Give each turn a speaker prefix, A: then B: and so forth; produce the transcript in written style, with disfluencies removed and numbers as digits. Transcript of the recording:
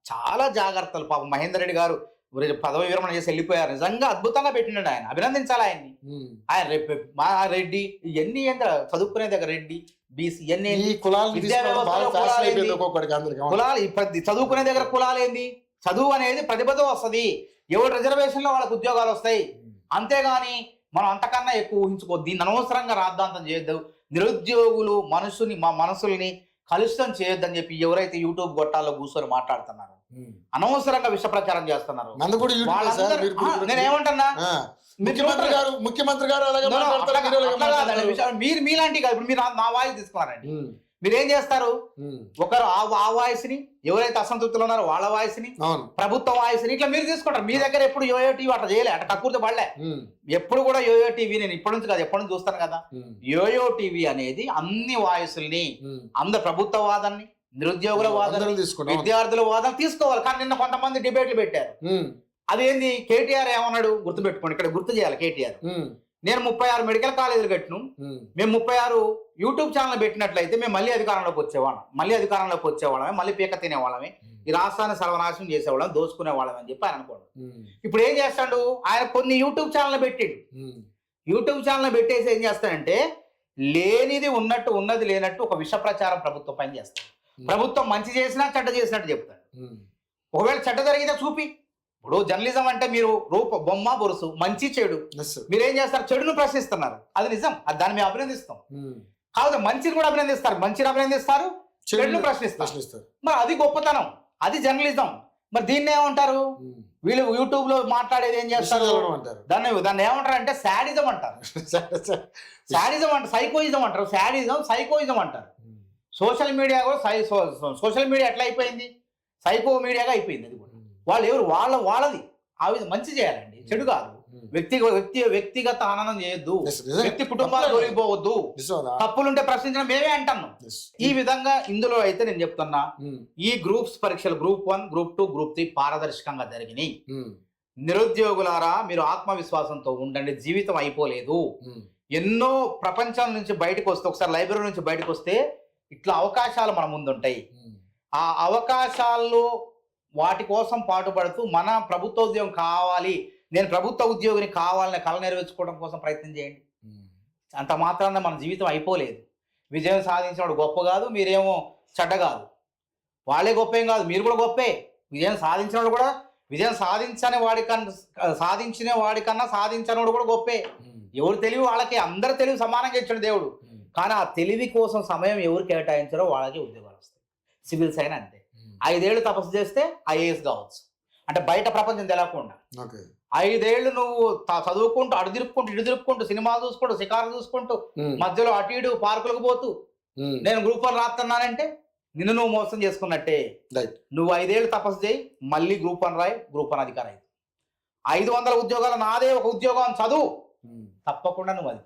A: చాలా జాగ్రత్తలు. పాపం మహేందర్ రెడ్డి గారు పదవి విరమణ చేసి వెళ్ళిపోయారు. నిజంగా అద్భుతంగా పెట్టినాడు ఆయన, అభినందించాలి ఆయన్ని. ఆయన రేపు మా రెడ్డి ఇవన్నీ ఎంత చదువుకునే దగ్గర రెడ్డి బీసీ ఇవన్నీ కులాలు చదువుకునే దగ్గర కులాలు ఏంది? చదువు అనేది ప్రతిభతో వస్తుంది. ఎవరు రిజర్వేషన్ లో వాళ్ళకి ఉద్యోగాలు వస్తాయి. అంతేగాని మనం అంతకన్నా ఎక్కువ ఊహించుకోవద్దు. దీన్ని అనవసరంగా రాద్ధాంతం చేయొద్దు. నిరుద్యోగులు మనసుల్ని కలుషితం చేయొద్దని చెప్పి ఎవరైతే యూట్యూబ్ గొట్టాల్లో కూర్చొని మాట్లాడుతున్నారు, అనవసరంగా విష ప్రచారం చేస్తున్నారు. నేనేమంటున్నా,
B: ముఖ్యమంత్రి గారు
A: మీరు మీలాంటి కాదు. ఇప్పుడు మీరు నా వాయిస్ తీసుకున్నారండి, మీరేం చేస్తారు? ఒకరు ఆ వాయిస్ ని, ఎవరైతే అసంతృప్తులు ఉన్నారో వాళ్ళ వాయిస్ ని, ప్రభుత్వ వాయిస్ ని ఇట్లా మీరు తీసుకుంటారు. మీ దగ్గర ఎప్పుడు యోయో టీవీ అట్లా చేయలే, అట్లా కక్కుర్తి పడలే. ఎప్పుడు కూడా యోయో టీవీ నేను ఇప్పటి నుంచి కాదు ఎప్పటి నుంచి చూస్తాను కదా. యోయో టీవీ అనేది అన్ని వాయిస్ల్ని, అందరు ప్రభుత్వ వాదాన్ని, నిరుద్యోగుల వాదనలు, విద్యార్థుల వాదన తీసుకోవాలి. కానీ నిన్న కొంతమంది డిబేట్లు పెట్టారు. అదేంది? కేటీఆర్ ఏమన్నాడు గుర్తుపెట్టుకోండి, ఇక్కడ గుర్తు చేయాలి. కేటీఆర్, నేను 36 మెడికల్ కాలేజీలు కట్టిను, మేము 36 యూట్యూబ్ ఛానల్ పెట్టినట్లయితే మేము మళ్ళీ అధికారంలోకి వచ్చేవాళ్ళమే, మళ్ళీ పీక తినేవాళ్ళమే, ఈ రాష్ట్రాన్ని సర్వనాశనం చేసేవాళ్ళం, దోచుకునే వాళ్ళమే అని చెప్పి ఆయన అనుకోండి. ఇప్పుడు ఏం చేస్తాడు ఆయన? కొన్ని యూట్యూబ్ ఛానల్ పెట్టిండు. యూట్యూబ్ ఛానల్ పెట్టేసి ఏం చేస్తాడంటే లేనిది ఉన్నట్టు, ఉన్నది లేనట్టు ఒక విష ప్రచారం ప్రభుత్వం పని చేస్తాడు. ప్రభుత్వం మంచి చేసినా చెడ్డ చేసినట్టు చెప్తాడు. ఒకవేళ చెడ్డ జరిగితే చూపి. ఇప్పుడు జర్నలిజం అంటే మీరు బొమ్మ బొరుసు, మంచి చెడు, మీరేం చేస్తారు? చెడును ప్రశ్నిస్తున్నారు, అది నిజం, అది దాన్ని మేము అభినందిస్తాం. కాదు మంచిని కూడా అభినందిస్తారు, మంచిని అభినందిస్తారు, చెడును ప్రశ్నిస్తారు. మరి అది గొప్పతనం, అది జర్నలిజం. మరి దీన్ని ఏమంటారు? వీళ్ళు యూట్యూబ్ లో మాట్లాడేది ఏం చేస్తారు? దాన్ని ఏమంటారు అంటే శాడిజం అంటారు. శాడిజం అంటారు, సైకోయిజం అంటారు. శాడిజం, సైకోయిజం అంటారు. సోషల్ మీడియా కూడా సోషల్ మీడియా ఎట్లా అయిపోయింది? సైకో మీడియాగా అయిపోయింది. అది కూడా వాళ్ళు ఎవరు? వాళ్ళది. ఆ విధంగా మంచి చేయాలండి, చెడు కాదు. వ్యక్తిగత ఆనందం చేయొద్దు, వ్యక్తి కుటుంబాలు దొరికిపోవద్దు, తప్పులుంటే ప్రశ్నించడం మేమే అంటున్నాం. ఈ విధంగా ఇందులో అయితే నేను చెప్తున్నా, ఈ గ్రూప్స్ పరీక్షలు గ్రూప్ 1, గ్రూప్ 2, గ్రూప్ 3 పారదర్శకంగా జరిగినాయి. నిరుద్యోగులారా మీరు ఆత్మవిశ్వాసంతో ఉండండి, జీవితం అయిపోలేదు. ఎన్నో ప్రపంచం నుంచి బయటకు వస్తే, ఒకసారి లైబ్రరీ నుంచి బయటకు వస్తే ఇట్లా అవకాశాలు మన ముందుంటాయి. ఆ అవకాశాల్లో వాటి కోసం పాటుపడుతూ మన ప్రభుత్వ ఉద్యోగం కావాలి, నేను ప్రభుత్వ ఉద్యోగిని కావాలని కళ నెరవేర్చుకోవడం కోసం ప్రయత్నం చేయండి. అంత మాత్రాన మన జీవితం అయిపోలేదు. విజయం సాధించినవాడు గొప్ప కాదు, మీరేమో చెడ్డ కాదు. వాళ్ళే గొప్ప ఏం కాదు, మీరు కూడా గొప్పే. విజయం సాధించినవాడు కూడా, విజయం సాధించిన వాడికన్నా సాధించినవాడు కూడా గొప్పే. ఎవరు తెలివి వాళ్ళకే, అందరు తెలివి సమానంగా ఇచ్చాడు దేవుడు. కానీ ఆ తెలివి కోసం సమయం ఎవరు కేటాయించారో వాళ్ళకి ఉద్యోగాలు వస్తాయి. సివిల్స్ అయినా అంతే. 5 ఏళ్ళు తపస్సు చేస్తే ఐఏఎస్ కావచ్చు. అంటే బయట ప్రపంచం తెలవకుండా 5 ఏళ్ళు నువ్వు చదువుకుంటూ, అడు తిరుక్కుంటూ, ఇటు తిరుక్కుంటూ, సినిమాలు చూసుకుంటూ, షికారు చూసుకుంటూ, మధ్యలో అటు ఇటు పార్కులకు పోతూ నేను గ్రూప్ 1 రాస్తున్నానంటే నిన్ను నువ్వు మోసం చేసుకున్నట్టే. నువ్వు 5 ఏళ్ళు తపస్సు చేయి, మళ్ళీ గ్రూప్ 1 రాయి, గ్రూప్ 1 అధికారి. 500 ఉద్యోగాలు నాదే ఒక ఉద్యోగం చదువు, తప్పకుండా నువ్వు అది